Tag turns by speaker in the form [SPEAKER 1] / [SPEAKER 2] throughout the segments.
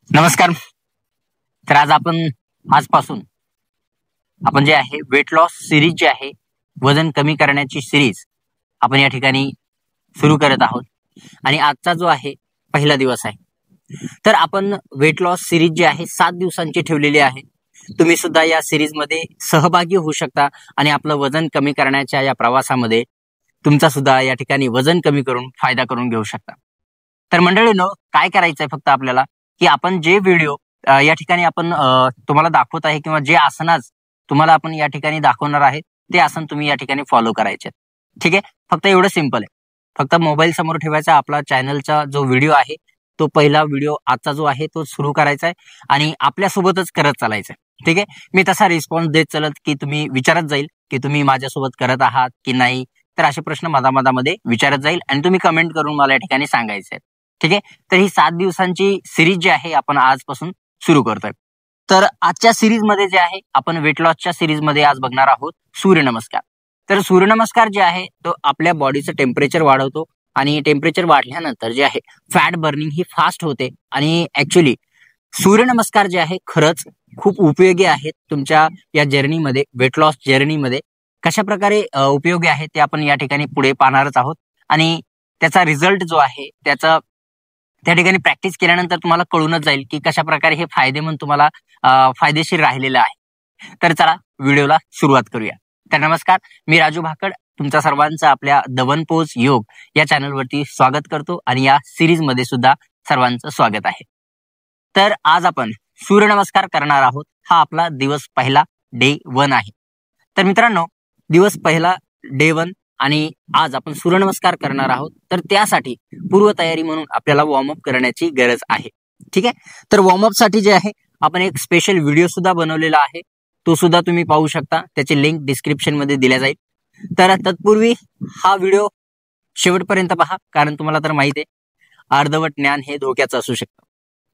[SPEAKER 1] नमस्कार. तर आजपासून आपण जे आहे वेट लॉस सिरीज जे आहे, वजन कमी करण्याची सिरीज आपण या ठिकाणी सुरू करत आहोत आणि आजचा जो आहे पहिला दिवस आहे. तर आपण वेट लॉस सिरीज जी आहे 7 दिवसांची ठेवलेली आहे. तुम्ही सुद्धा या सिरीज मध्ये सहभागी होऊ शकता आणि आपलं वजन कमी करण्याच्या या प्रवासामध्ये तुमचा सुद्धा या ठिकाणी वजन कमी करून फायदा करून घेऊ शकता. तर मंडळींनो, काय करायचंय फक्त आपल्याला की आपण जे व्हिडिओ या ठिकाणी आपण तुम्हाला दाखवत आहे किंवा जे आसनास तुम्हाला आपण या ठिकाणी दाखवणार आहे ते आसन तुम्ही या ठिकाणी फॉलो करायचे. ठीक आहे, फक्त एवढं सिंपल आहे. फक्त मोबाईल समोर ठेवायचा, आपला चॅनलचा जो व्हिडिओ आहे तो पहिला व्हिडिओ आजचा जो आहे तो सुरू करायचा आहे आणि आपल्यासोबतच करत चालायचं. ठीक आहे, मी तसा रिस्पॉन्स देत चलत की तुम्ही विचारत जाईल की तुम्ही माझ्यासोबत करत आहात की नाही. तर असे प्रश्न मधामधामध्ये विचारत जाईल आणि तुम्ही कमेंट करून मला या ठिकाणी सांगायचे. ठीक आहे, तर ही 7 दिवसांची सिरीज जी आहे आपण आजपासून सुरू करतोय. तर आजच्या सिरीज मध्ये जे आहे आपण वेट लॉसच्या सिरीज मध्ये आज बघणार आहोत सूर्यनमस्कार. तर सूर्यनमस्कार जे आहे तो आपल्या बॉडीचं टेम्परेचर वाढवतो आणि टेम्परेचर वाढल्यानंतर जे आहे फॅट बर्निंग ही फास्ट होते आणि ऍक्च्युली सूर्यनमस्कार जे आहे खरंच खूप उपयोगी आहेत तुमच्या या जर्नीमध्ये, वेट लॉस जर्नीमध्ये. कशा प्रकारे उपयोगी आहे ते आपण या ठिकाणी पुढे पाहणारच आहोत आणि त्याचा रिझल्ट जो आहे त्या ठिकाणी प्रॅक्टिस केल्यानंतर तुम्हाला कळूनच जाईल की कशा प्रकारे हे फायदे म्हणून तुम्हाला फायदेशीर राहिलेलं आहे. तर चला व्हिडिओला सुरुवात करूया. तर नमस्कार, मी राजू भाकड तुमच्या सर्वांचं आपल्या दवन पोज योग या चॅनलवरती स्वागत करतो आणि या सिरीज मध्ये सुद्धा सर्वांचं स्वागत आहे. तर आज आपण सूर्यनमस्कार करणार आहोत. हा आपला दिवस पहिला डे 1 आहे. तर मित्रांनो, दिवस पहिला डे 1 आणि आज आपण सूर्यनमस्कार करणार आहोत. तर त्यासाठी पूर्वतयारी म्हणून आपल्याला वॉर्मअप करण्याची गरज आहे. ठीक आहे, तर वॉर्मअप साठी जे आहे आपण एक स्पेशल व्हिडिओ सुद्धा बनवलेला आहे, तो सुद्धा तुम्ही पाहू शकता. त्याची लिंक डिस्क्रिप्शन मध्ये दिल्या जाईल. तर तत्पूर्वी हा व्हिडिओ शेवटपर्यंत पहा, कारण तुम्हाला तर माहिती आहे अर्धवट ज्ञान हे धोक्याचं असू शकतं.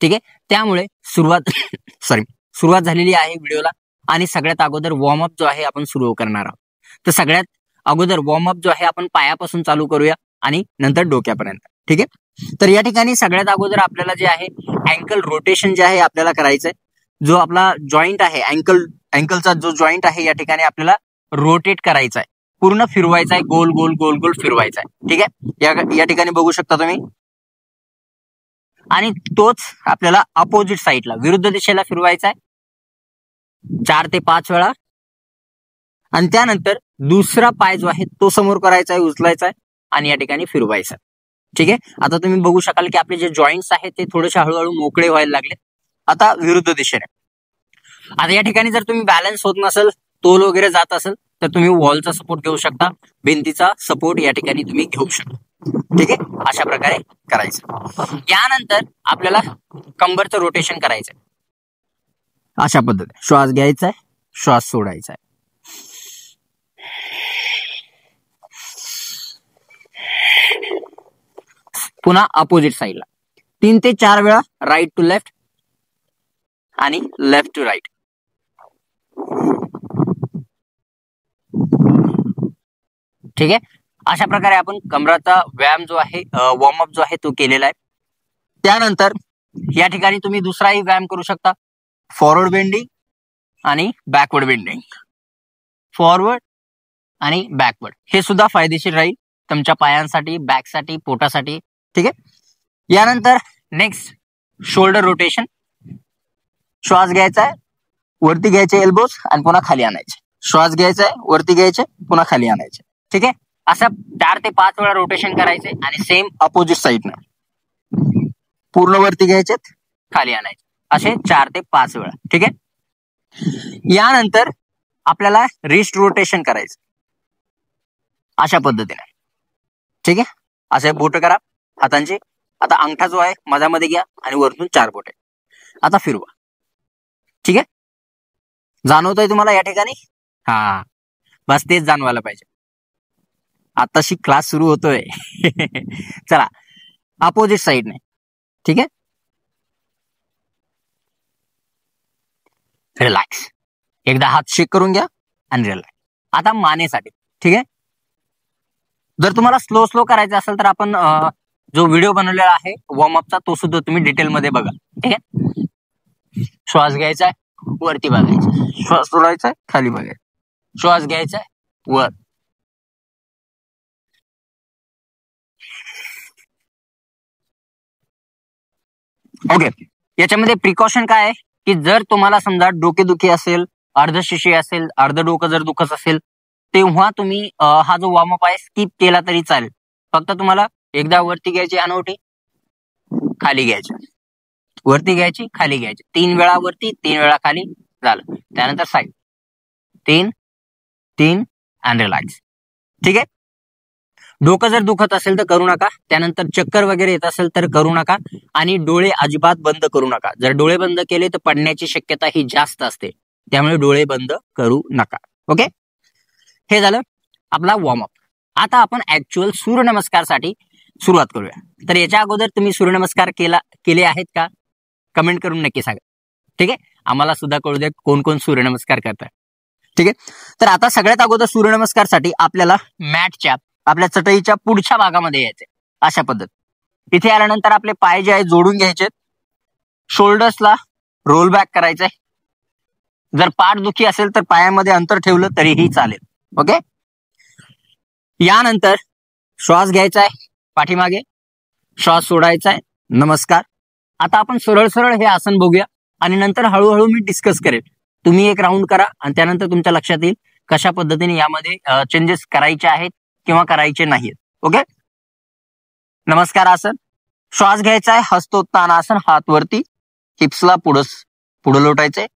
[SPEAKER 1] ठीक आहे, त्यामुळे सुरुवात झालेली आहे व्हिडिओला आणि सगळ्यात अगोदर वॉर्मअप जो आहे आपण सुरू करणार आहोत. तर सगळ्यात अगोदर वॉर्मअप जो आहे आपण पायापासून चालू करूया आणि नंतर डोक्यापर्यंत. ठीक आहे, तर या ठिकाणी सगळ्यात अगोदर आपल्याला जे आहे अँकल रोटेशन जे आहे आपल्याला करायचंय. जो आपला जॉईंट आहे अँकलचा जो जॉईंट आहे या ठिकाणी आपल्याला रोटेट करायचा आहे, पूर्ण फिरवायचा आहे, गोल गोल गोल गोल फिरवायचा आहे. ठीक आहे, या ठिकाणी बघू शकता तुम्ही. आणि तोच आपल्याला अपोजिट साईडला विरुद्ध दिशेला फिरवायचा आहे 4 ते 5 वेळा आणि त्यानंतर दुसरा पाय जो आहे तो समोर करायचा आहे, उचलायचा आहे आणि या ठिकाणी फिरवायचा. ठीक आहे, आता तुम्ही बघू शकाल की आपले जे जॉईंट्स आहेत ते थोडेसे हळूहळू मोकळे व्हायला लागले आता विरुद्ध दिशेने. आता या ठिकाणी जर तुम्ही बॅलन्स होत नसेल, तोल वगैरे जात असेल, तर तुम्ही वॉलचा सपोर्ट घेऊ शकता, भिंतीचा सपोर्ट या ठिकाणी तुम्ही घेऊ शकता. ठीक आहे, अशा प्रकारे करायचं. यानंतर आपल्याला कंबरचं रोटेशन करायचं. अशा पद्धतीने श्वास घ्यायचा आहे, श्वास सोडायचा आहे. पुन्हा अपोजिट साईडला 3 ते 4 वेळा राईट टू लेफ्ट आणि लेफ्ट टू राईट. ठीक आहे, अशा प्रकारे आपण कमराचा व्यायाम जो आहे, वॉर्मअप जो आहे तो केलेला आहे. त्यानंतर या ठिकाणी तुम्ही दुसराही व्यायाम करू शकता, फॉरवर्ड बेंडिंग आणि बॅकवर्ड बेंडिंग. फॉरवर्ड आणि बॅकवर्ड हे सुद्धा फायदेशीर राहील तुमच्या पायांसाठी, बॅकसाठी, पोटासाठी. ठीक आहे, यानंतर नेक्स्ट शोल्डर रोटेशन. श्वास घ्यायचा आहे, वरती घ्यायचे एल्बोज आणि पुन्हा खाली आणायचे. श्वास घ्यायचा आहे, वरती घ्यायचे, पुन्हा खाली आणायचे. ठीक आहे, असं 4 ते 5 वेळा रोटेशन करायचे आणि सेम अपोजिट साईडनं पूर्ण वरती घ्यायचे, खाली आणायचे, असे 4 ते 5 वेळा. ठीक आहे, यानंतर आपल्याला रिस्ट रोटेशन करायचं अशा पद्धतीने. ठीक आहे, असे बोट करा हातांची. आता अंगठा जो आहे मधामध्ये घ्या आणि वरतून 4 बोटे आता फिरवा. ठीक आहे, जाणवतंय तुम्हाला या ठिकाणी? हा, बस तेच जाणवायला पाहिजे. आताशी क्लास सुरू होतोय. चला अपोजिट साईडने. ठीक आहे, रिलॅक्स. एकदा हात शेक करून घ्या आणि रिलॅक्स. आता मानेसाठी. ठीक आहे, जर तुम्हाला स्लो करायचं असेल तर आपण जो व्हिडिओ बनवलेला आहे वॉर्मअपचा तो सुद्धा तुम्ही डिटेलमध्ये बघा. ठीक आहे. श्वास घ्यायचा आहे, वरती बघायचा. श्वास सोडायचा आहे, खाली बघायचा. श्वास घ्यायचा आहे, वर. ओके. याच्यामध्ये प्रिकॉशन काय आहे की जर तुम्हाला समजा डोकेदुखी असेल, अर्धशिशी असेल, अर्ध डोकं जर दुखत असेल, तेव्हा तुम्ही हा जो वॉर्मअप आहे स्किप केला तरी चालेल. फक्त तुम्हाला एकदा वरती घ्यायची अनोटी, खाली घ्यायची, वरती घ्यायची, खाली घ्यायची. 3 वेळा वरती, 3 वेळा खाली, झालं. त्यानंतर साईड 3 3 अँड रिलॅक्स. ठीक आहे. डोकं जर दुखत असेल तर करू नका. त्यानंतर चक्कर वगैरे येत असेल तर करू नका. आणि डोळे अजिबात बंद करू नका. जर डोळे बंद केले तर पडण्याची शक्यता ही जास्त असते. त्यामुळे डोळे बंद करू नका. ओके. हे झालं आपला वॉर्मअप. आता आपण ऍक्च्युअल सूर्यनमस्कारसाठी सुरुवात करूया. तर याच्या अगोदर तुम्ही सूर्यनमस्कार केले आहेत का? कमेंट करून नक्की सांगा. ठीक आहे. आम्हाला सुद्धा कळू द्या कोण कोण सूर्यनमस्कार करताय. ठीक आहे. तर आता सगळ्यात अगोदर सूर्यनमस्कारसाठी आपल्याला मॅटच्या आपल्या चटईच्या पुढच्या भागामध्ये यायचे. अशा पद्धत इथे आल्यानंतर आपले पाय जे आहे जोडून घ्यायचे. शोल्डर्सला रोल बॅक करायचंय. जर पाठ दुखी असेल तर पायामध्ये अंतर ठेवलं तरीही चालेल. ओके. यानंतर श्वास घ्यायचा आहे पाठीमागे, श्वास सोडायचा आहे. नमस्कार. आता आपण सरळ सरळ हे आसन बघूया आणि नंतर हळूहळू मी डिस्कस करेल. तुम्ही एक राऊंड करा आणि त्यानंतर तुमच्या लक्षात येईल कशा पद्धतीने यामध्ये चेंजेस करायचे आहेत किंवा करायचे नाहीत. ओके. नमस्कार आसन. श्वास घ्यायचा आहे हस्तोत्तानासन, हात वरती, हिप्सला पुढे लोटायचे.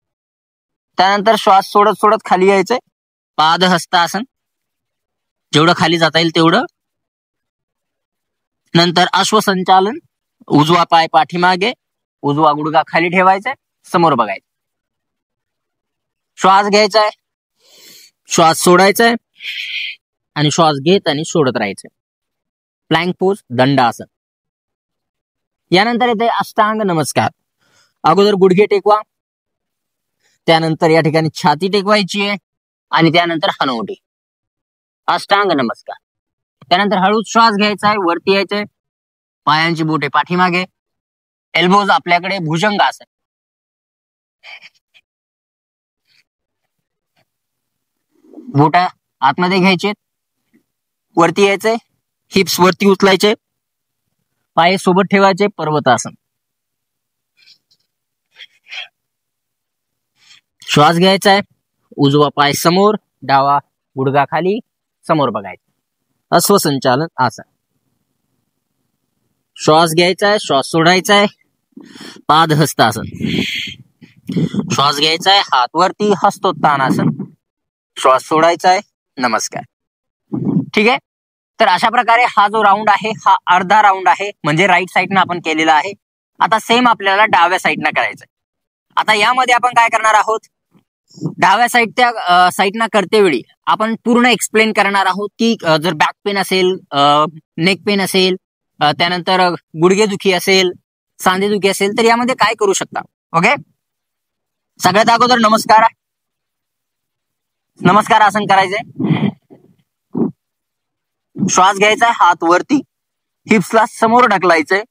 [SPEAKER 1] त्यानंतर श्वास सोडत सोडत खाली यायचंय. पादहस्तासन, जेवढं खाली जाता येईल तेवढं. नंतर अश्वसंचालन, उजवा पाय पाठीमागे, उजवा गुडघा खाली ठेवायचा, समोर बघायचं. श्वास घ्यायचा आहे, श्वास सोडायचा आहे आणि श्वास घेत आणि सोडत राहायचं. प्लँक पोज, दंडासन. यानंतर येते अष्टांग नमस्कार. अगोदर गुडघे टेकवा, त्यानंतर या ठिकाणी छाती टेकवायची आहे आणि त्यानंतर हनुवटी. अष्टांग नमस्कार. त्यानंतर हळूच श्वास घ्यायचा आहे, वरती यायचंय. पायांची बोटे पाठीमागे, एल्बोज आपल्याकडे, भुजंग आसन. बोटा आतमध्ये घ्यायचे, वरती यायचंय, हिप्स वरती उचलायचे, पाय सोबत ठेवायचे, पर्वतासन. श्वास घ्यायचा आहे, उजवा पाय समोर, डावा गुडघा खाली, समोर बघायचं. अश्वसंचालन आसन. श्वास घ्यायचा आहे, श्वास सोडायचा आहे, पादहस्तासन. श्वास घ्यायचा आहे, हात वरती, हस्तोत्तानासन. श्वास सोडायचा आहे, नमस्कार. ठीक आहे. तर अशा प्रकारे हा जो राऊंड आहे हा अर्धा राऊंड आहे, म्हणजे राईट साईडनं आपण केलेला आहे. आता सेम आपल्याला डाव्या साईडनं करायचं. आता यामध्ये आपण काय करणार आहोत, डाव्या साईडनं करते वेळी आपण पूर्ण एक्सप्लेन करणार आहोत की जर बॅक पेन असेल, नेक पेन असेल, त्यानंतर गुडघेदुखी असेल, सांधेदुखी असेल, तर यामध्ये काय करू शकता. ओके. सगळ्यात अगोदर नमस्कार आसन करायचंय. श्वास घ्यायचा, हात वरती, हिप्सला समोर ढकलायचंय.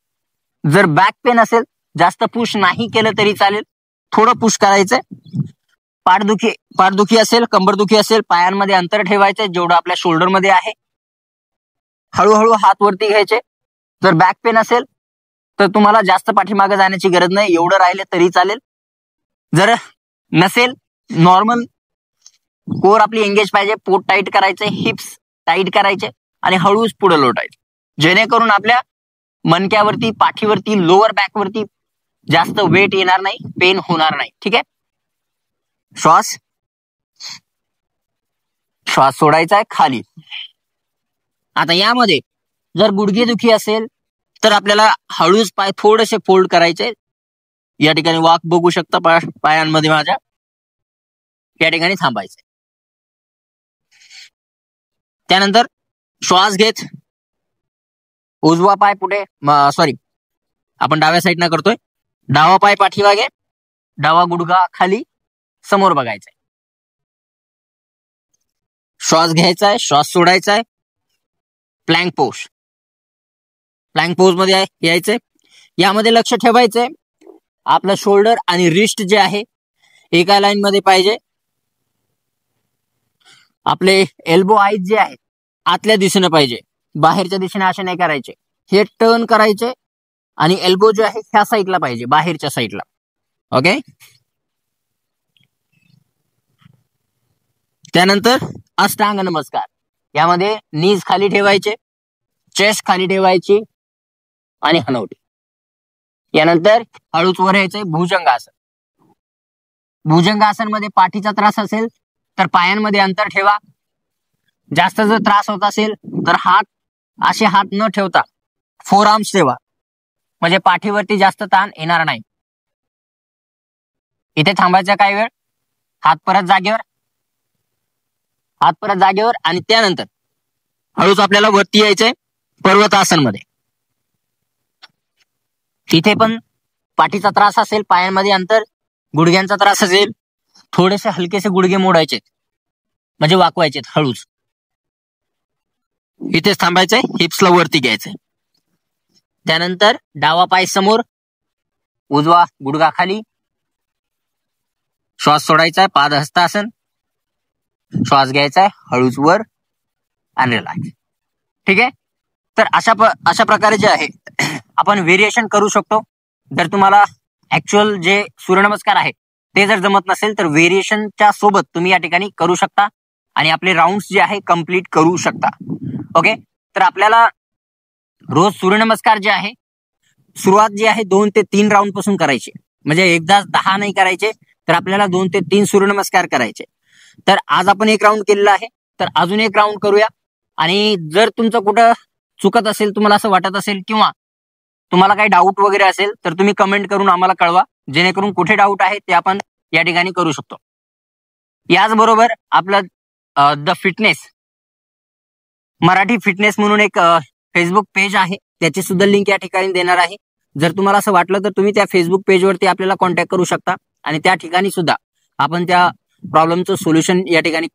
[SPEAKER 1] जर बॅक पेन असेल, जास्त पुश नाही केलं तरी चालेल, थोडं पुश करायचंय. पाठदुखी असेल, कंबरदुखी असेल, पायांमध्ये अंतर ठेवायचंय जेवढं आपल्या शोल्डर मध्ये आहे. हळूहळू हात वरती घ्यायचे. जर बॅक पेन असेल तर तुम्हाला जास्त पाठीमागे जाण्याची गरज नाही, एवढं राहिले तरी चालेल. जर नसेल, नॉर्मल कोर आपली एंगेज पाहिजे, पोट टाईट करायचे, हिप्स टाईट करायचे आणि हळूच पुढे लोटायचे, जेणेकरून आपल्या मणक्यावरती, पाठीवरती, लोअर बॅकवरती जास्त वेट येणार नाही, पेन होणार नाही. ठीक आहे. श्वास सोडायचा आहे, खाली. आता यामध्ये जर गुडघेदुखी असेल तर आपल्याला हळूच पाय थोडेसे फोल्ड करायचे. या ठिकाणी वाक बघू शकता पायांमध्ये माझ्या. या ठिकाणी थांबायचे. त्यानंतर श्वास घेत उजवा पाय पुढे, आपण डाव्या साईडनं करतोय. डावा पाय पाठीमागे, डावा गुडघा खाली, समोर बघायचंय. श्वास घ्यायचा आहे, श्वास सोडायचा आहे. Plank pose. प्लँक पोज मध्ये यायचंय. यामध्ये लक्ष ठेवायचंय आपलं शोल्डर आणि रिस्ट जे आहे एका लाईन मध्ये पाहिजे. आपले एल्बो आईज जे आहे आतल्या दिशेने पाहिजे, बाहेरच्या दिशेने असे नाही करायचे. हे टर्न करायचे आणि एल्बो जे आहे ह्या साईडला पाहिजे, बाहेरच्या साईडला. ओके. त्यानंतर अष्टांग नमस्कार. यामध्ये नीज खाली ठेवायचे, चेस्ट खाली ठेवायची आणि हनवटी. यानंतर हळूच वर यायचंय भुजंगासन. भुजंगासन मध्ये पाठीचा त्रास असेल तर पायांमध्ये अंतर ठेवा. जास्त जर त्रास होत असेल तर असे हात न ठेवता फोर आर्म्स ठेवा, म्हणजे पाठीवरती जास्त ताण येणार नाही. इथे थांबायचा काही वेळ, हात परत जागेवर आणि त्यानंतर हळूच आपल्याला वरती यायचंय पर्वतासन मध्ये. तिथे पण पाठीचा त्रास असेल, पायांमध्ये अंतर, गुडघ्यांचा त्रास असेल, थोडेसे हलकेसे गुडघे मोडायचे, म्हणजे वाकवायचे हळूच. इथेच थांबायचंय, हिप्सला वरती घ्यायचंय. त्यानंतर डावा पाय समोर, उजवा गुडघा खाली, श्वास सोडायचा आहे, पादहस्तासन. श्वास घ्यायचा आहे हळूच वर आणि रिलॅक्स. ठीक आहे. तर अशा प्रकारे जे आहे आपण व्हेरिएशन करू शकतो. जर तुम्हाला ऍक्च्युअल जे सूर्यनमस्कार आहे ते जर जमत नसेल तर व्हेरिएशनच्या सोबत तुम्ही या ठिकाणी करू शकता आणि आपले राऊंड जे आहे कम्प्लीट करू शकता. ओके. तर आपल्याला रोज सूर्यनमस्कार जे आहे सुरुवात जी आहे 2 ते 3 राऊंड पासून करायची, म्हणजे एकदा 10 नाही करायचे, तर आपल्याला 2 ते 3 सूर्यनमस्कार करायचे. तर आज आपण एक राऊंड केलेला आहे, तर अजून एक राऊंड करूया. आणि जर तुमचं कुठं चुकत असेल, तुम्हाला असं वाटत असेल किंवा तुम्हाला काही डाऊट वगैरे असेल तर तुम्ही कमेंट करून आम्हाला कळवा, जेणेकरून कुठे डाऊट आहे ते आपण या ठिकाणी करू शकतो. याचबरोबर आपलं द फिटनेस मराठी फिटनेस म्हणून एक फेसबुक पेज आहे, त्याची सुद्धा लिंक या ठिकाणी देणार आहे. जर तुम्हाला असं वाटलं तर तुम्ही त्या फेसबुक पेजवरती आपल्याला कॉन्टॅक्ट करू शकता आणि त्या ठिकाणी सुद्धा आपण त्या प्रॉब्लेमचं सोल्युशन या ठिकाणी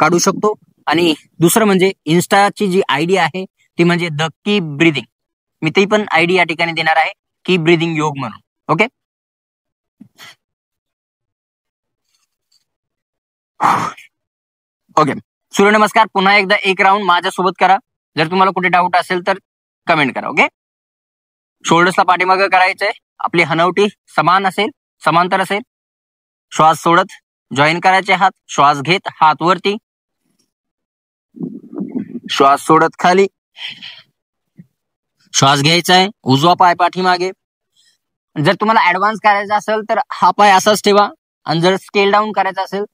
[SPEAKER 1] काढू शकतो. आणि दुसरं म्हणजे इन्स्टाची जी आयडी आहे ती म्हणजे द कीप ब्रीदिंग, मी ती पण आयडी या ठिकाणी देणार आहे, कीप ब्रीदिंग योग म्हणून. ओके. ओके. सूर्यनमस्कार पुन्हा एकदा एक राऊंड माझ्यासोबत करा. जर तुम्हाला कुठे डाऊट असेल तर कमेंट करा. ओके. शोल्डर्सला पाठीमागे करायचंय, आपली हनवटी समांतर असेल. श्वास सोडत जॉईन करायचे हात, श्वास घेत हात वरती, श्वास सोडत खाली, श्वास घ्यायचा आहे उजवा पाय पाठीमागे. जर तुम्हाला ऍडव्हान्स करायचा असेल तर हा पाय असाच ठेवा आणि जर स्केल डाऊन करायचा असेल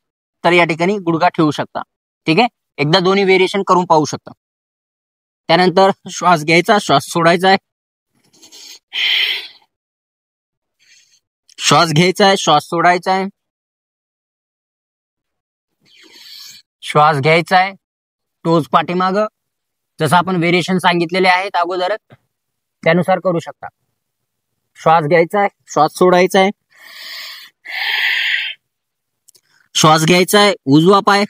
[SPEAKER 1] तर या ठिकाणी गुडघा ठेवू शकता. ठीक आहे. एकदा दोन्ही व्हेरिएशन करून पाहू शकता. त्यानंतर श्वास घ्यायचा, श्वास सोडायचा आहे, श्वास घ्यायचा आहे, श्वास सोडायचा आहे, श्वास घ्यायचा आहे, टोज पाठीमाग. जसं आपण व्हेरिएशन सांगितलेले आहेत अगोदरच त्यानुसार करू शकता. श्वास घ्यायचा आहे, श्वास सोडायचा आहे, श्वास घ्यायचा आहे उजवा पाय,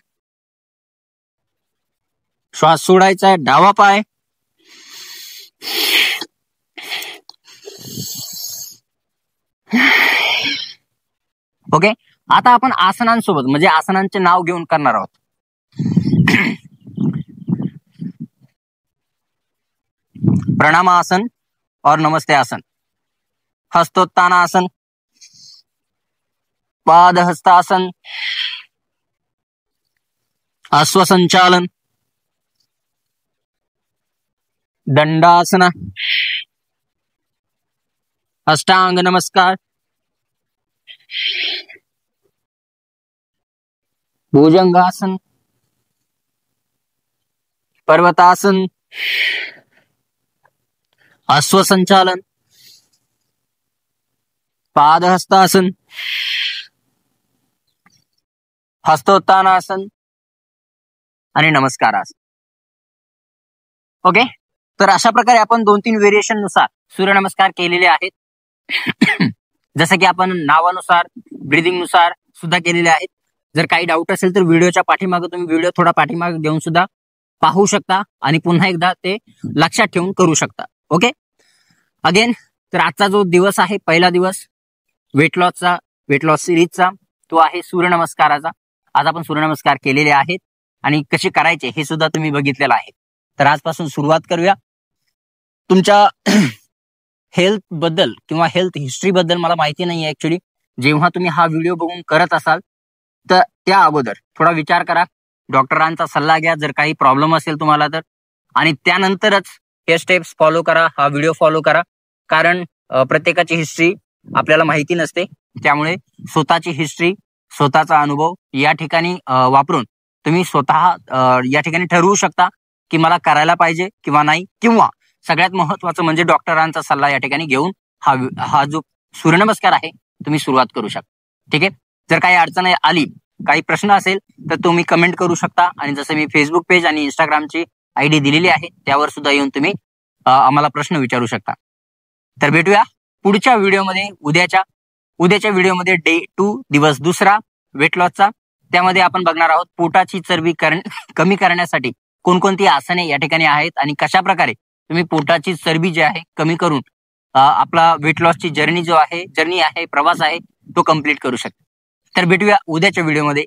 [SPEAKER 1] श्वास सोडायचा आहे डावा पाय, ओके. आता आपण आसनांसोबत म्हणजे आसनांचे नाव घेऊन करणार आहोत. प्रणामासन और नमस्ते आसन, हस्तोत्तानासन, पाद हस्तासन, अश्वसंचालन, दंडासना, अष्टांग नमस्कार, भुजंगासन, पर्वतासन, अश्वसंचालन, पादहस्तासन, हस्तोत्तानासन आणि नमस्कारासन. ओके. तर अशा प्रकारे आपण 2-3 व्हेरिएशन नुसार सूर्यनमस्कार केलेले आहेत. जसं की आपण नावानुसार ब्रीदिंग नुसार सुद्धा केलेले आहेत. जर काही डाऊट असेल तर व्हिडिओच्या पाठीमागे तुम्ही व्हिडिओ थोडा पाठीमागे घेऊन सुद्धा पाहू शकता आणि पुन्हा एकदा ते लक्षात ठेवून करू शकता. ओके. अगेन तर आजचा जो दिवस आहे, पहिला दिवस वेट लॉस सिरीजचा, तो आहे सूर्यनमस्काराचा. आज आपण सूर्यनमस्कार केलेले आहेत आणि कसे करायचे हे सुद्धा तुम्ही बघितलेलं आहे. तर आजपासून सुरुवात करूया. तुमच्या हेल्थ बद्दल किंवा हेल्थ हिस्ट्री बद्दल मला माहिती नाही ऍक्च्युली. जेव्हा तुम्ही हा व्हिडिओ बघून करत असाल तर त्या अगोदर थोडा विचार करा, डॉक्टरांचा सल्ला घ्या जर काही प्रॉब्लेम असेल तुम्हाला तर, आणि त्यानंतरच हे स्टेप्स फॉलो करा, हा व्हिडिओ फॉलो करा. कारण प्रत्येकाची हिस्ट्री आपल्याला माहिती नसते. त्यामुळे स्वतःची हिस्ट्री, स्वतःचा अनुभव या ठिकाणी वापरून तुम्ही स्वतः या ठिकाणी ठरवू शकता की मला करायला पाहिजे किंवा नाही, किंवा सगळ्यात महत्वाचं म्हणजे डॉक्टरांचा सल्ला या ठिकाणी घेऊन हा जो सूर्यनमस्कार आहे तुम्ही सुरुवात करू शकता. ठीक आहे. जर काही अडचण आली, काही प्रश्न असेल तर तुम्ही कमेंट करू शकता, आणि जसं मी फेसबुक पेज आणि इंस्टाग्रामची ID दिलेली आहे त्यावर सुद्धा येऊन तुम्ही आम्हाला प्रश्न विचारू शकता. तर भेटूया पुढच्या व्हिडिओमध्ये, उद्याच्या व्हिडिओमध्ये डे 2, दिवस दुसरा वेट लॉसचा. त्यामध्ये आपण बघणार आहोत पोटाची चरबी कमी करण्यासाठी कोणकोणती आसने या ठिकाणी आहेत आणि कशा प्रकारे तुम्ही पोटाची चरबी जी आहे कमी करून आपला वेट लॉसची जर्नी आहे, प्रवास आहे, तो कम्प्लीट करू शकता. तर भेटूया उद्याच्या व्हिडिओमध्ये.